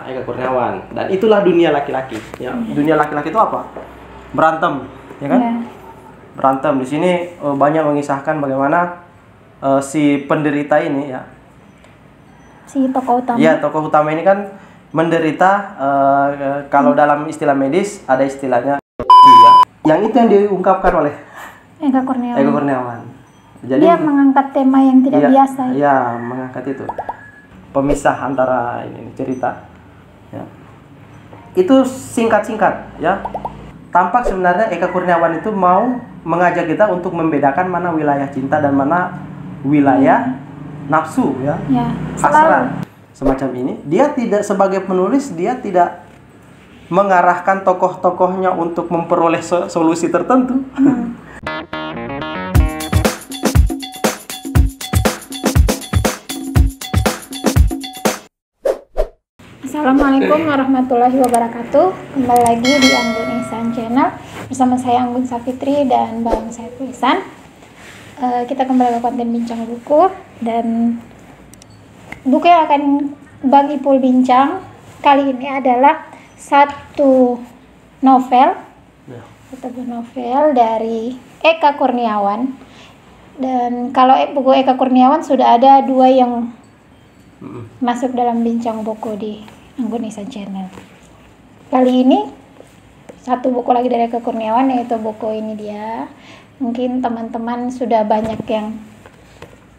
Eka Kurniawan. Dan itulah dunia laki-laki. Ya, dunia laki-laki itu apa? Berantem, ya kan? Berantem. Di sini banyak mengisahkan bagaimana si penderita ini, ya. Si tokoh utama. Ya, tokoh utama ini kan menderita. Kalau dalam istilah medis ada istilahnya, ya. Yang itu yang diungkapkan oleh Eka Kurniawan. Eka Kurniawan. Jadi dia mengangkat tema yang tidak biasa. Ya, mengangkat itu. Pemisah antara ini cerita. Ya. Itu singkat-singkat, ya. Tampak sebenarnya Eka Kurniawan itu mau mengajak kita untuk membedakan mana wilayah cinta dan mana wilayah nafsu, ya. Hasrat. Semacam ini. Dia tidak, sebagai penulis, dia tidak mengarahkan tokoh-tokohnya untuk memperoleh solusi tertentu. Assalamualaikum warahmatullahi wabarakatuh. Kembali lagi di Anggun Ihsan Channel bersama saya Anggun Safitri dan Bang Saiful Ihsan. Kita kembali ke konten bincang buku, dan buku yang akan Bang Ipul bincang kali ini adalah satu novel dari Eka Kurniawan. Dan kalau buku Eka Kurniawan sudah ada 2 yang masuk dalam bincang buku di Anggun Ihsan Channel. Kali ini satu buku lagi dari Eka Kurniawan, yaitu buku ini dia. Mungkin teman-teman sudah banyak yang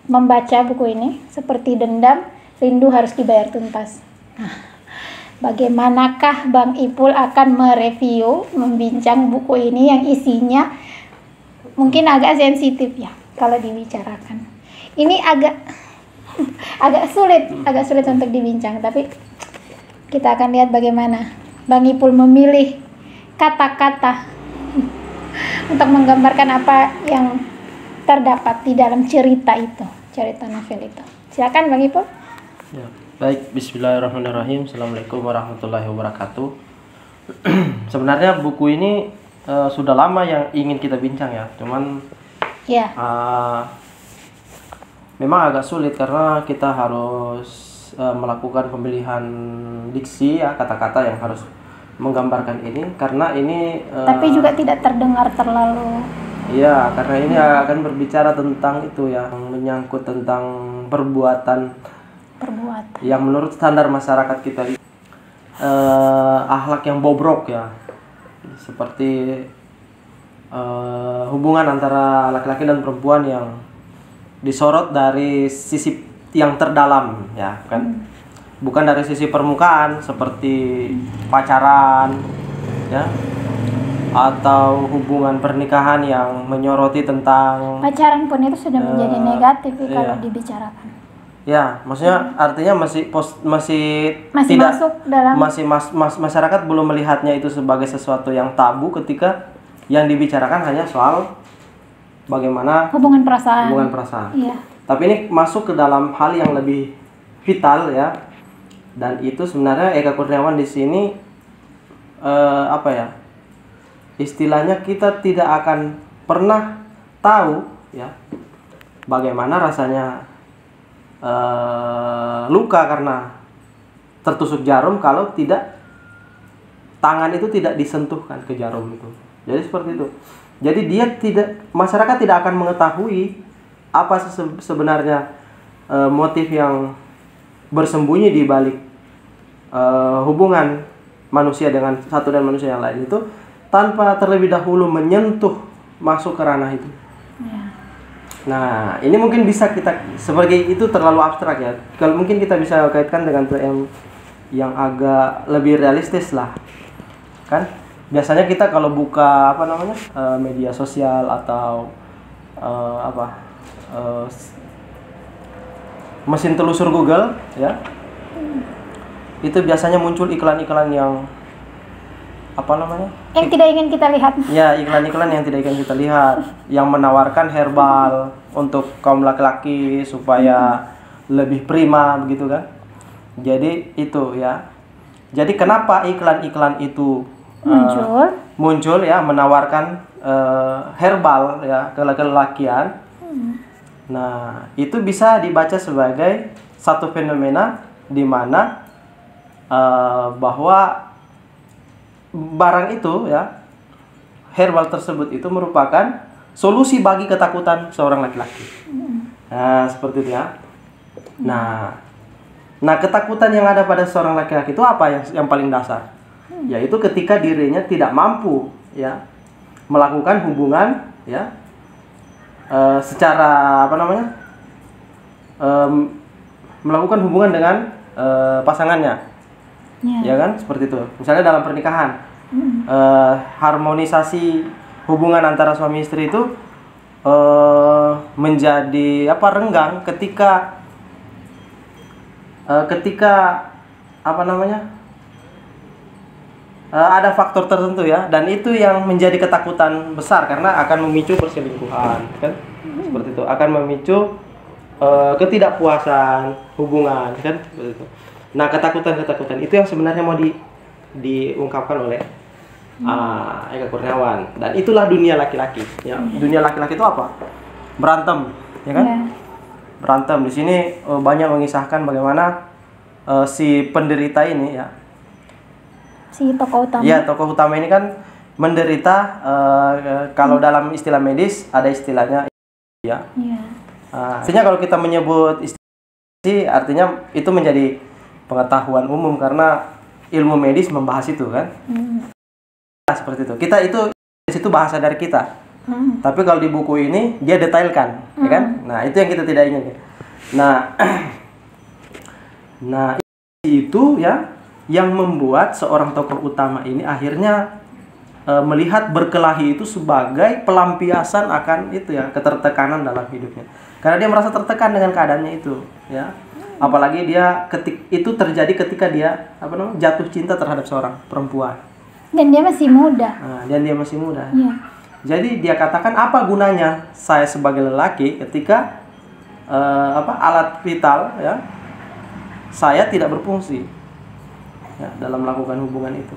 membaca buku ini, seperti Dendam, Rindu Harus Dibayar Tuntas. Nah, bagaimanakah Bang Ipul akan mereview, membincang buku ini yang isinya mungkin agak sensitif, ya, kalau dibicarakan. Ini agak sulit untuk dibincang, tapi kita akan lihat bagaimana Bang Ipul memilih kata-kata untuk menggambarkan apa yang terdapat di dalam cerita novel itu. Silakan Bang Ipul. Ya, baik, bismillahirrahmanirrahim. Assalamualaikum warahmatullahi wabarakatuh. Sebenarnya buku ini sudah lama yang ingin kita bincang, ya. Cuman memang agak sulit karena kita harus melakukan pemilihan diksi, ya, kata-kata yang harus menggambarkan ini, karena ini tapi juga tidak terdengar terlalu. Iya, karena ini akan berbicara tentang itu, yang menyangkut tentang perbuatan yang menurut standar masyarakat kita akhlak yang bobrok, ya, seperti hubungan antara laki-laki dan perempuan yang disorot dari sisi yang terdalam, ya kan, bukan dari sisi permukaan seperti pacaran, ya, atau hubungan pernikahan yang menyoroti tentang pacaran pun itu sudah menjadi negatif kalau dibicarakan. Ya, maksudnya artinya masih tidak masuk dalam, masyarakat belum melihatnya itu sebagai sesuatu yang tabu ketika yang dibicarakan hanya soal bagaimana hubungan perasaan. Iya. Tapi ini masuk ke dalam hal yang lebih vital, ya. Dan itu sebenarnya Eka Kurniawan di sini istilahnya kita tidak akan pernah tahu, ya, bagaimana rasanya luka karena tertusuk jarum kalau tangan itu tidak disentuhkan ke jarum itu. Jadi seperti itu. Jadi masyarakat tidak akan mengetahui apa sebenarnya motif yang bersembunyi di balik hubungan manusia dengan satu dan manusia yang lain itu tanpa terlebih dahulu menyentuh masuk ke ranah itu. Nah, ini mungkin bisa kita sebagai itu terlalu abstrak, ya. Kalau mungkin kita bisa kaitkan dengan yang agak lebih realistis lah, kan? Biasanya kita kalau buka media sosial atau mesin telusur Google, ya, itu biasanya muncul iklan-iklan yang yang tidak ingin kita lihat. Ya, iklan-iklan yang tidak ingin kita lihat, yang menawarkan herbal untuk kaum laki-laki supaya lebih prima, begitu kan? Jadi itu, ya. Jadi kenapa iklan-iklan itu muncul, ya, menawarkan herbal, ya, kelaki-lakian. Nah, itu bisa dibaca sebagai satu fenomena di mana bahwa barang itu ya, herbal tersebut itu merupakan solusi bagi ketakutan seorang laki-laki. Nah, seperti itu ya. Nah, ketakutan yang ada pada seorang laki-laki itu apa yang paling dasar? Yaitu ketika dirinya tidak mampu ya melakukan hubungan ya secara apa namanya? Melakukan hubungan dengan pasangannya. Ya kan? Seperti itu. Misalnya dalam pernikahan. Harmonisasi hubungan antara suami istri itu menjadi renggang ketika apa namanya ada faktor tertentu ya, dan itu yang menjadi ketakutan besar karena akan memicu perselingkuhan kan, seperti itu, akan memicu ketidakpuasan hubungan kan, seperti itu. Nah, ketakutan itu yang sebenarnya mau diungkapkan oleh Eka Kurniawan, dan itulah dunia laki-laki ya. Dunia laki-laki itu apa? Berantem ya kan. Berantem di sini banyak mengisahkan bagaimana si penderita ini ya, si tokoh utama. Ya, tokoh utama ini kan menderita, kalau dalam istilah medis ada istilahnya ya. Artinya kalau kita menyebut istilah, artinya itu menjadi pengetahuan umum karena ilmu medis membahas itu kan. Seperti itu. Kita itu di situ bahasa dari kita. Tapi kalau di buku ini dia detailkan, ya kan? Nah, itu yang kita tidak ingin. Nah, itu ya yang membuat seorang tokoh utama ini akhirnya melihat berkelahi itu sebagai pelampiasan akan itu ya, ketertekanan dalam hidupnya. Karena dia merasa tertekan dengan keadaannya itu, ya. Apalagi itu terjadi ketika dia jatuh cinta terhadap seorang perempuan. Dan dia masih muda. Ya. Jadi dia katakan, apa gunanya saya sebagai lelaki ketika alat vital ya saya tidak berfungsi ya, dalam melakukan hubungan itu.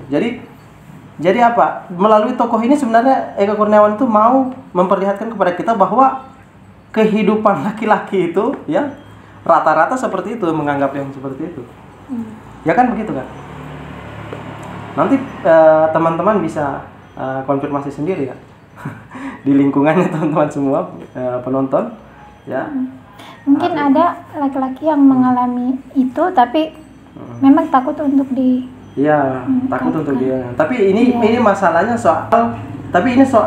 Jadi apa? Melalui tokoh ini sebenarnya Eka Kurniawan itu mau memperlihatkan kepada kita bahwa kehidupan laki-laki itu ya rata-rata seperti itu, menganggap yang seperti itu. Ya kan begitu kan? Nanti teman-teman bisa konfirmasi sendiri ya. Di lingkungannya teman-teman semua penonton ya. Mungkin ada laki-laki yang mengalami itu tapi memang takut untuk takut untuk dia. Tapi ini masalahnya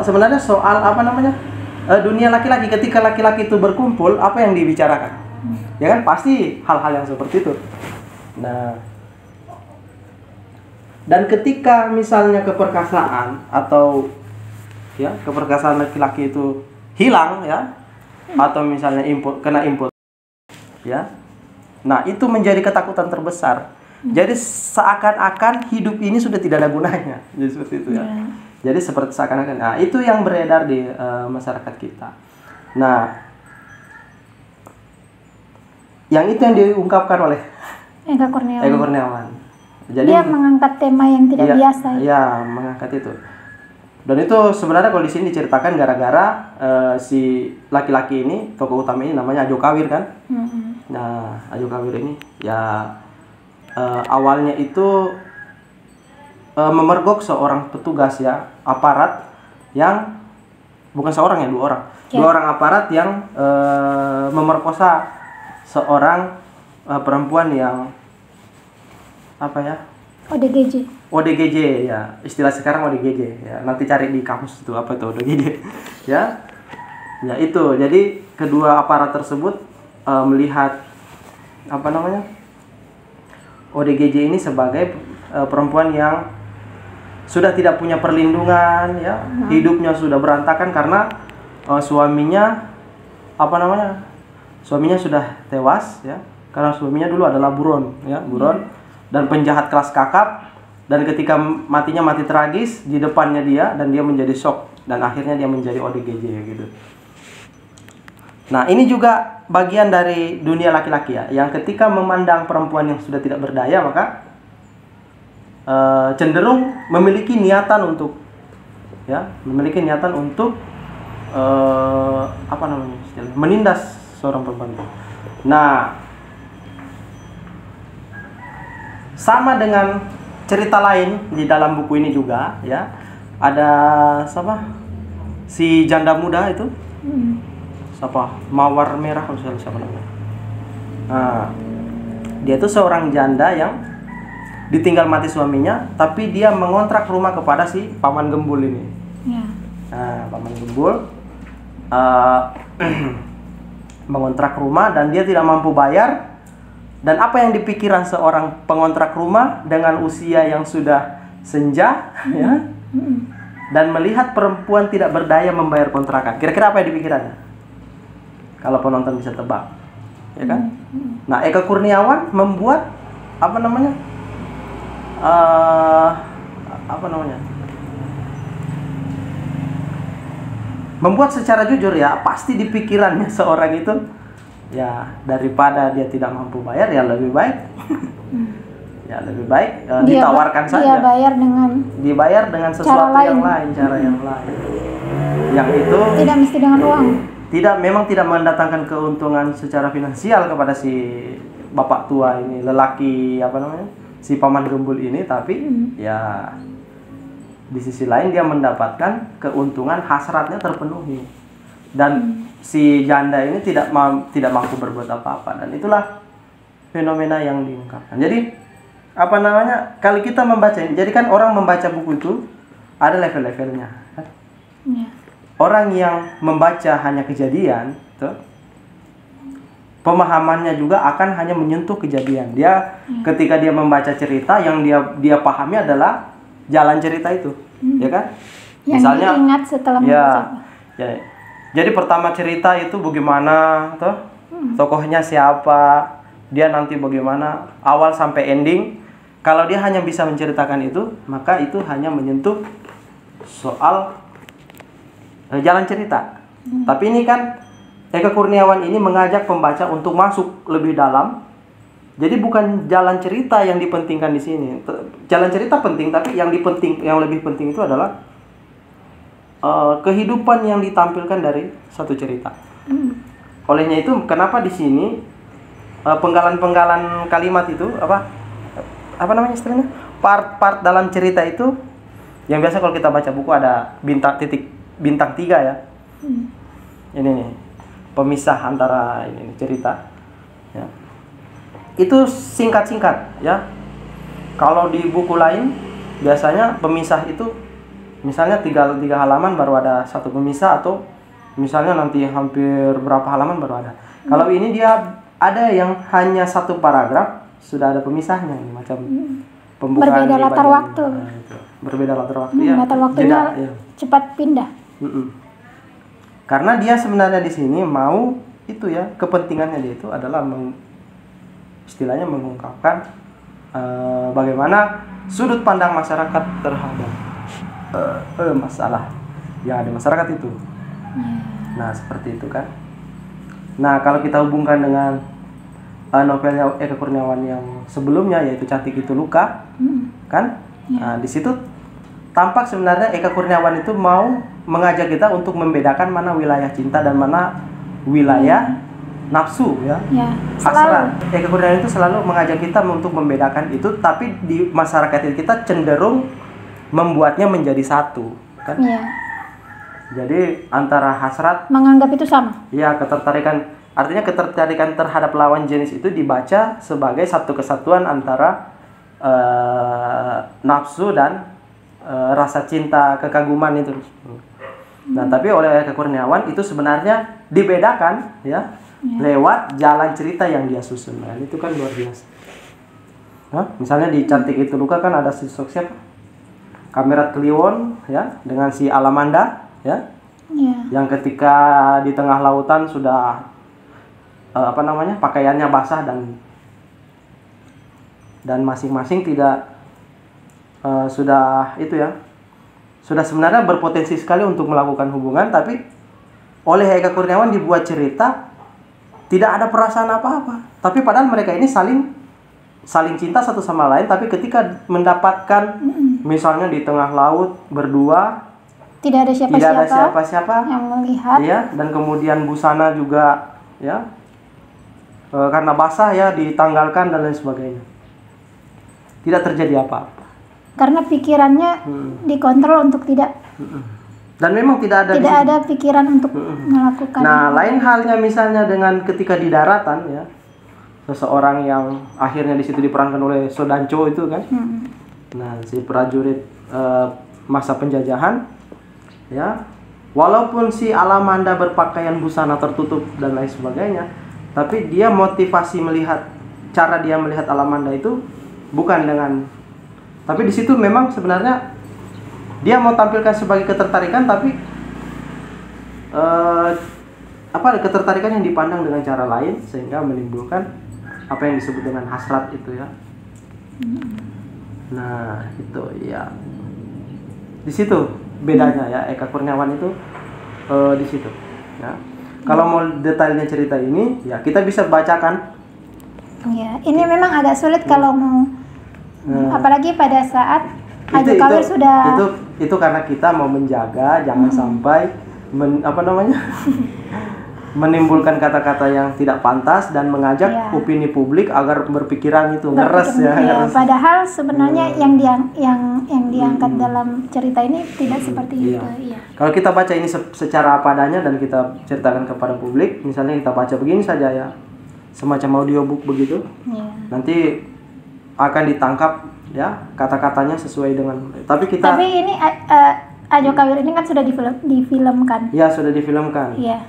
sebenarnya soal dunia laki-laki. Ketika laki-laki itu berkumpul, apa yang dibicarakan? Ya kan pasti hal-hal yang seperti itu. Nah, dan ketika misalnya keperkasaan atau ya keperkasaan laki-laki itu hilang ya, atau misalnya kena input ya, nah itu menjadi ketakutan terbesar. Jadi seakan-akan hidup ini sudah tidak ada gunanya, jadi seperti itu ya. Jadi seperti seakan-akan, nah itu yang beredar di masyarakat kita. Nah, yang itu yang diungkapkan oleh Eka Kurniawan. Jadi dia mengangkat tema yang tidak biasa. Ya, mengangkat itu. Dan itu sebenarnya kalau di sini diceritakan gara-gara si laki-laki ini, tokoh utama ini namanya Ajo Kawir kan. Nah, Ajo Kawir ini ya awalnya itu memergok seorang petugas ya, aparat yang bukan seorang ya, dua orang aparat yang memerkosa seorang perempuan yang ODGJ ya, istilah sekarang ODGJ ya, nanti cari di kamus itu apa itu ODGJ ya. Ya itu, jadi kedua aparat tersebut melihat ODGJ ini sebagai perempuan yang sudah tidak punya perlindungan ya, hidupnya sudah berantakan karena suaminya sudah tewas ya, karena suaminya dulu adalah buron dan penjahat kelas kakap, dan ketika matinya mati tragis di depannya dia, dan dia menjadi shock dan akhirnya dia menjadi ODGJ gitu. Nah, ini juga bagian dari dunia laki-laki ya, yang ketika memandang perempuan yang sudah tidak berdaya maka cenderung memiliki niatan untuk menindas seorang perempuan. Nah, sama dengan cerita lain di dalam buku ini juga, ya. Ada siapa? Si janda muda itu. Siapa? Mawar merah kalau salah, siapa namanya. Nah, dia itu seorang janda yang ditinggal mati suaminya, tapi dia mengontrak rumah kepada si paman gembul ini. Ya. Nah, paman gembul mengontrak rumah dan dia tidak mampu bayar. Dan apa yang dipikiran seorang pengontrak rumah dengan usia yang sudah senja, ya, dan melihat perempuan tidak berdaya membayar kontrakan, kira-kira apa yang dipikirannya? Kalau penonton bisa tebak, ya kan? Nah, Eka Kurniawan membuat apa namanya? Membuat secara jujur, ya, pasti di pikirannya seorang itu, ya, daripada dia tidak mampu bayar, ya lebih baik ya lebih baik ditawarkan saja. Dibayar dengan sesuatu yang lain, cara yang lain. Yang itu tidak mesti dengan uang. Memang tidak mendatangkan keuntungan secara finansial kepada si bapak tua ini, lelaki si paman gembul ini, tapi ya di sisi lain dia mendapatkan keuntungan, hasratnya terpenuhi. Dan si janda ini tidak mampu berbuat apa-apa, dan itulah fenomena yang diungkapkan. Jadi kalau kita membaca ini, jadi kan orang membaca buku itu ada level-levelnya, kan? Ya. Orang yang membaca hanya kejadian, pemahamannya juga akan hanya menyentuh kejadian. Dia ketika dia membaca cerita, yang dia pahami adalah jalan cerita itu, ya kan? Yang misalnya diingat setelah membaca. Ya. Jadi pertama cerita itu bagaimana, tokohnya siapa, dia nanti bagaimana, awal sampai ending. Kalau dia hanya bisa menceritakan itu, maka itu hanya menyentuh soal jalan cerita. Tapi ini kan Eka Kurniawan ini mengajak pembaca untuk masuk lebih dalam. Jadi bukan jalan cerita yang dipentingkan di sini. Jalan cerita penting, tapi yang lebih penting itu adalah kehidupan yang ditampilkan dari satu cerita. Olehnya itu, kenapa di sini penggalan-penggalan kalimat itu apa namanya istilahnya? Part-part dalam cerita itu yang biasa kalau kita baca buku ada bintang 3, ya. Ini nih, pemisah antara ini cerita, ya. Itu singkat-singkat, ya. Kalau di buku lain biasanya pemisah itu misalnya 3 halaman baru ada satu pemisah, atau misalnya nanti hampir berapa halaman baru ada. Kalau ini dia ada yang hanya satu paragraf sudah ada pemisahnya, ini macam pembukaan. Berbeda latar waktu. Berbeda latar waktu, ya. Latar waktunya cepat pindah. Karena dia sebenarnya di sini mau itu, ya, kepentingannya dia itu adalah istilahnya mengungkapkan bagaimana sudut pandang masyarakat terhadap masalah yang ada masyarakat itu. Nah, seperti itu kan. Nah, kalau kita hubungkan dengan novelnya Eka Kurniawan yang sebelumnya, yaitu Cantik Itu Luka, kan? Nah, di situ tampak sebenarnya Eka Kurniawan itu mau mengajak kita untuk membedakan mana wilayah cinta dan mana wilayah nafsu, ya. Hasrat. Eka Kurniawan itu selalu mengajak kita untuk membedakan itu, tapi di masyarakat kita cenderung membuatnya menjadi satu, kan? Ya. Jadi antara hasrat, menganggap itu sama. Ya, ketertarikan. Artinya ketertarikan terhadap lawan jenis itu dibaca sebagai satu kesatuan antara nafsu dan rasa cinta, kekaguman itu. Nah, tapi oleh Eka Kurniawan itu sebenarnya dibedakan, ya, lewat jalan cerita yang dia susun. Nah, itu kan luar biasa. Nah, misalnya di Cantik Itu Luka kan ada sosok siapa? Kamerat Kliwon, ya, dengan si Alamanda, ya. Yang ketika di tengah lautan sudah pakaiannya basah dan masing-masing tidak sudah sebenarnya berpotensi sekali untuk melakukan hubungan, tapi oleh Eka Kurniawan dibuat cerita tidak ada perasaan apa-apa, tapi padahal mereka ini saling cinta satu sama lain, tapi ketika mendapatkan misalnya di tengah laut berdua, tidak ada siapa-siapa yang melihat, ya, dan kemudian busana juga, ya, karena basah, ya, ditanggalkan dan lain sebagainya. tidak terjadi apa-apa. Karena pikirannya dikontrol untuk tidak Dan memang tidak ada pikiran untuk melakukan. Nah, lain halnya misalnya dengan ketika di daratan ya, seseorang yang akhirnya di situ diperankan oleh Sodanco itu kan. Nah, si prajurit masa penjajahan ya, walaupun si Alamanda berpakaian busana tertutup dan lain sebagainya, tapi dia motivasi cara dia melihat Alamanda itu bukan dengan, tapi di situ memang sebenarnya dia mau tampilkan sebagai ketertarikan, tapi ketertarikan yang dipandang dengan cara lain sehingga menimbulkan apa yang disebut dengan hasrat itu ya. Nah, itu ya. Di situ bedanya ya, Eka Kurniawan itu di situ ya. Kalau mau detailnya cerita ini ya kita bisa bacakan. Ya, ini memang agak sulit kalau mau apalagi pada saat Ajo Kawir sudah itu karena kita mau menjaga jangan sampai menimbulkan kata-kata yang tidak pantas dan mengajak opini publik agar berpikiran itu ngeres ya. Ngeres. Padahal sebenarnya yang diangkat dalam cerita ini tidak seperti itu. Iya. Kalau kita baca ini secara apa adanya dan kita ceritakan kepada publik, misalnya kita baca begini saja ya, semacam audiobook begitu, nanti akan ditangkap ya kata-katanya sesuai dengan. Tapi ini Ajo Kawir ini kan sudah difilmkan. Iya, sudah difilmkan. Iya.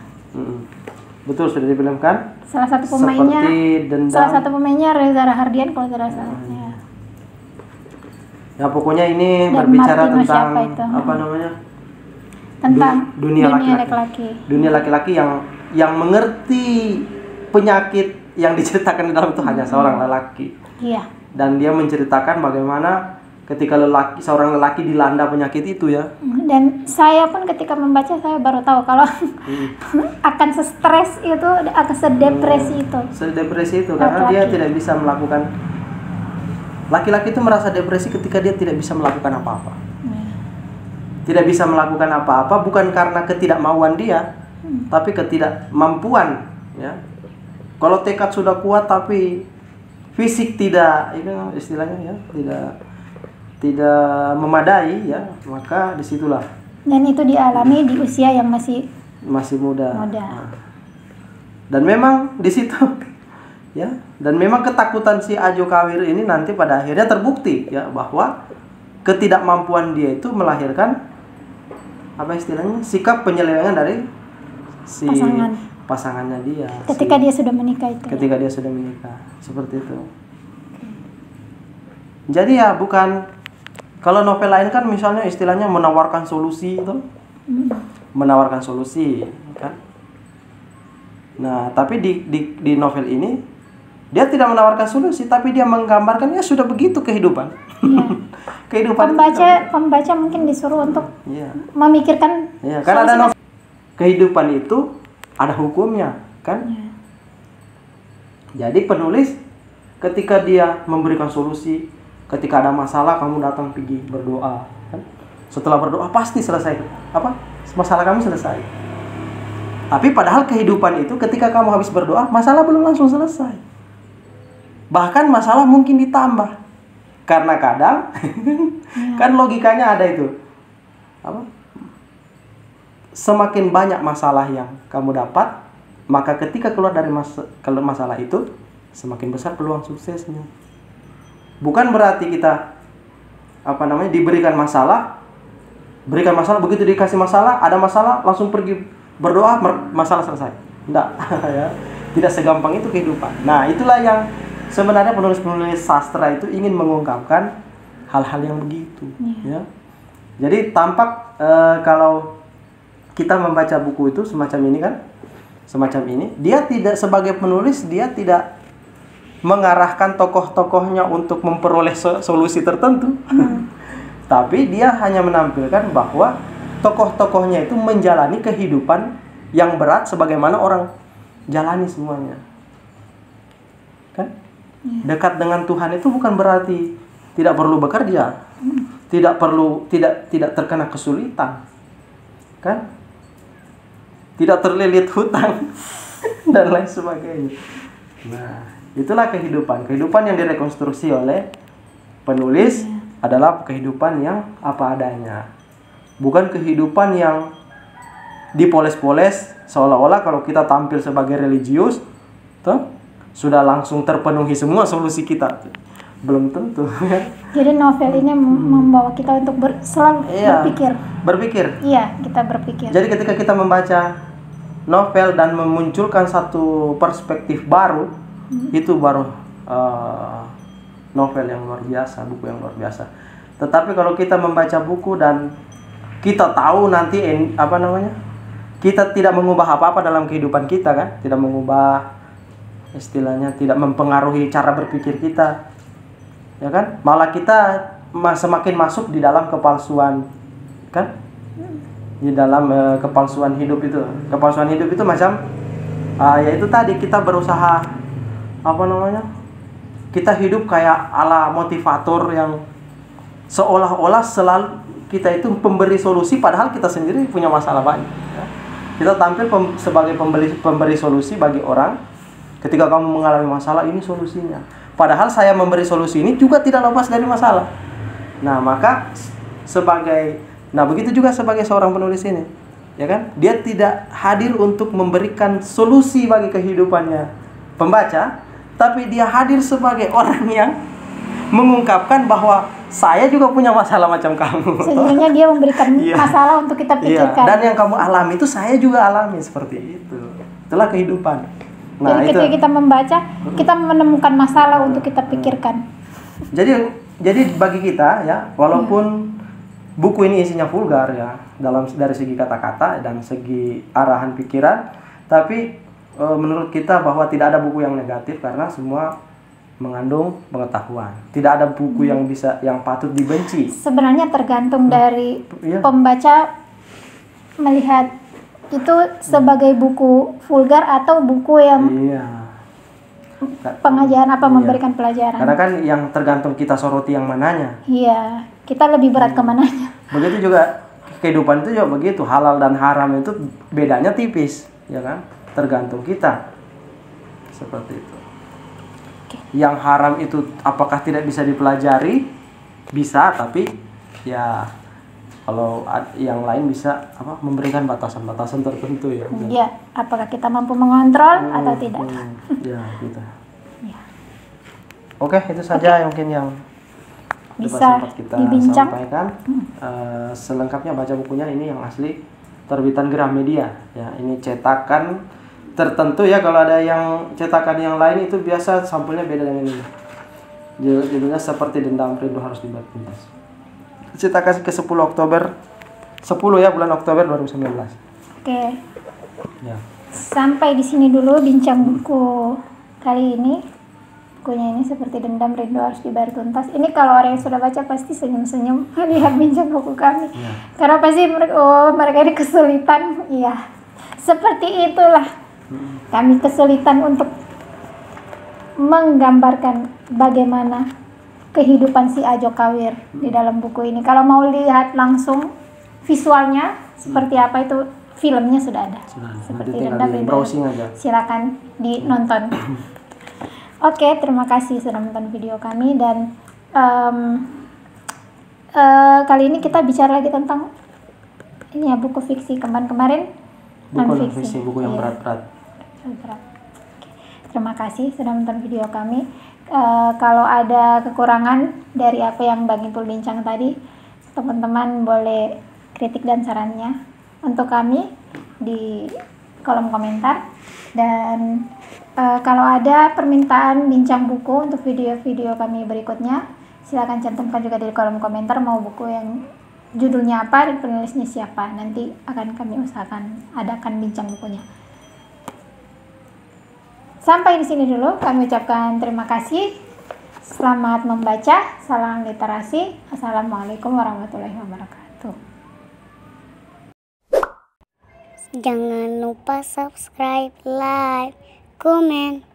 Betul, sudah difilmkan. Salah satu pemainnya Reza Rahardian kalau tidak salah. Ya pokoknya ini berbicara tentang tentang dunia laki-laki. Dunia laki-laki yang mengerti penyakit yang diceritakan di dalam itu hanya seorang lelaki. Iya. Dan dia menceritakan bagaimana ketika seorang lelaki dilanda penyakit itu ya. Dan saya pun ketika membaca saya baru tahu kalau akan stres itu, akan sedepresi itu. Sedepresi itu karena dia tidak bisa melakukan. Laki-laki itu merasa depresi ketika dia tidak bisa melakukan apa-apa. Tidak bisa melakukan apa-apa bukan karena ketidakmauan dia, tapi ketidakmampuan ya. Kalau tekad sudah kuat tapi fisik tidak, itu istilahnya ya, tidak memadai ya, maka disitulah. Dan itu dialami di usia yang masih muda. Nah. Dan memang di situ ya, dan memang ketakutan si Ajo Kawir ini nanti pada akhirnya terbukti ya bahwa ketidakmampuan dia itu melahirkan apa istilahnya sikap penyelewengan dari si pasangannya dia. Ketika dia sudah menikah itu. Ketika dia sudah menikah, seperti itu. Jadi ya bukan. Kalau novel lain kan misalnya istilahnya menawarkan solusi itu, menawarkan solusi, kan? Nah, tapi di novel ini dia tidak menawarkan solusi, tapi dia menggambarkan ya sudah begitu kehidupan. Iya. Kehidupan pembaca mungkin disuruh untuk memikirkan. Iya, kan ada novel. Kehidupan itu ada hukumnya, kan? Jadi penulis ketika dia memberikan solusi, ketika ada masalah kamu datang pergi berdoa, kan? Setelah berdoa pasti selesai masalah kamu selesai. Tapi padahal kehidupan itu ketika kamu habis berdoa masalah belum langsung selesai, bahkan masalah mungkin ditambah karena kadang kan logikanya ada itu semakin banyak masalah yang kamu dapat, maka ketika keluar dari masalah itu semakin besar peluang suksesnya. Bukan berarti kita diberikan masalah, begitu dikasih masalah, ada masalah langsung pergi berdoa masalah selesai. Enggak, ya. Tidak segampang itu kehidupan. Nah, itulah yang sebenarnya penulis-penulis sastra itu ingin mengungkapkan hal-hal yang begitu, ya. Jadi tampak kalau kita membaca buku itu semacam ini, dia tidak sebagai penulis, dia tidak mengarahkan tokoh-tokohnya untuk memperoleh solusi tertentu. Tapi dia hanya menampilkan bahwa tokoh-tokohnya itu menjalani kehidupan yang berat sebagaimana orang jalani semuanya. Kan? Dekat dengan Tuhan itu bukan berarti tidak perlu bekerja, tidak terkena kesulitan. Kan? Tidak terlilit hutang dan lain sebagainya. Nah, itulah kehidupan yang direkonstruksi oleh Penulis adalah kehidupan yang apa adanya. Bukan kehidupan yang dipoles-poles seolah-olah kalau kita tampil sebagai religius tuh sudah langsung terpenuhi semua solusi kita. Belum tentu. Jadi novel ini membawa kita untuk selalu berpikir. Iya, kita berpikir. Jadi ketika kita membaca novel dan memunculkan satu perspektif baru, itu baru novel yang luar biasa, buku yang luar biasa. Tetapi kalau kita membaca buku dan kita tahu nanti kita tidak mengubah apa-apa dalam kehidupan kita kan, tidak mengubah istilahnya, tidak mempengaruhi cara berpikir kita, ya kan? Malah kita semakin masuk di dalam kepalsuan, kan? Di dalam kepalsuan hidup itu. Kepalsuan hidup itu macam yaitu tadi kita berusaha kita hidup kayak ala motivator yang seolah-olah selalu kita itu pemberi solusi, padahal kita sendiri punya masalah banyak. Ya. Kita tampil sebagai pemberi solusi bagi orang. Ketika kamu mengalami masalah, ini solusinya. Padahal saya memberi solusi ini juga tidak lepas dari masalah. Nah, maka begitu juga sebagai seorang penulis ini, ya kan? Dia tidak hadir untuk memberikan solusi bagi kehidupannya pembaca, tapi dia hadir sebagai orang yang mengungkapkan bahwa saya juga punya masalah macam kamu. Sehingga dia memberikan masalah untuk kita pikirkan. Dan yang kamu alami itu saya juga alami, seperti itu. Itulah kehidupan. Nah, jadi ketika kita membaca, kita menemukan masalah untuk kita pikirkan. Jadi bagi kita ya, walaupun buku ini isinya vulgar ya, dari segi kata-kata dan segi arahan pikiran, tapi menurut kita bahwa tidak ada buku yang negatif karena semua mengandung pengetahuan. Tidak ada buku yang patut dibenci. Sebenarnya tergantung dari pembaca melihat itu sebagai buku vulgar atau buku yang pengajaran memberikan pelajaran. Karena kan yang tergantung kita soroti yang mananya. Iya, kita lebih berat ke mananya. Begitu juga kehidupan itu juga begitu, halal dan haram itu bedanya tipis, ya kan? Tergantung kita. Seperti itu. Yang haram itu apakah tidak bisa dipelajari? Bisa, tapi ya kalau yang lain bisa memberikan batasan-batasan tertentu ya. Iya, apakah kita mampu mengontrol atau tidak? Ya, gitu. Ya. Oke, itu saja mungkin yang bisa kita dibincang. Sampaikan. Selengkapnya baca bukunya, ini yang asli terbitan Gramedia. Ya, ini cetakan tertentu ya. Kalau ada yang cetakan yang lain itu biasa sampulnya beda dengan ini. Judulnya Seperti Dendam Rindu Harus Dibalas Tuntas. Cetakan ke 10 Oktober 10 ya, bulan Oktober 2019. Oke. Ya. Sampai di sini dulu bincang buku kali ini. Bukunya ini Seperti Dendam Rindu Harus Dibayar Tuntas. Ini kalau orang yang sudah baca pasti senyum-senyum lihat bincang buku kami. Ya. Karena pasti mereka ini kesulitan. Iya. Seperti itulah. Kami kesulitan untuk menggambarkan bagaimana kehidupan si Ajo Kawir di dalam buku ini. Kalau mau lihat langsung visualnya seperti apa, itu filmnya sudah ada. Seperti Dendam Rindu. Silakan dinonton. Oke, terima kasih sudah menonton video kami, dan kali ini kita bicara lagi tentang ini ya, buku fiksi. Kemarin buku fiksi, buku yang berat-berat. Terima kasih sudah menonton video kami. Kalau ada kekurangan dari apa yang Bang Ipul bincang tadi, teman-teman boleh kritik dan sarannya untuk kami di kolom komentar. Dan kalau ada permintaan bincang buku untuk video-video kami berikutnya, silakan cantumkan juga di kolom komentar, mau buku yang judulnya apa dan penulisnya siapa. Nanti akan kami usahakan adakan bincang bukunya. Sampai di sini dulu, kami ucapkan terima kasih. Selamat membaca, salam literasi. Assalamualaikum warahmatullahi wabarakatuh. Jangan lupa subscribe, like, komen.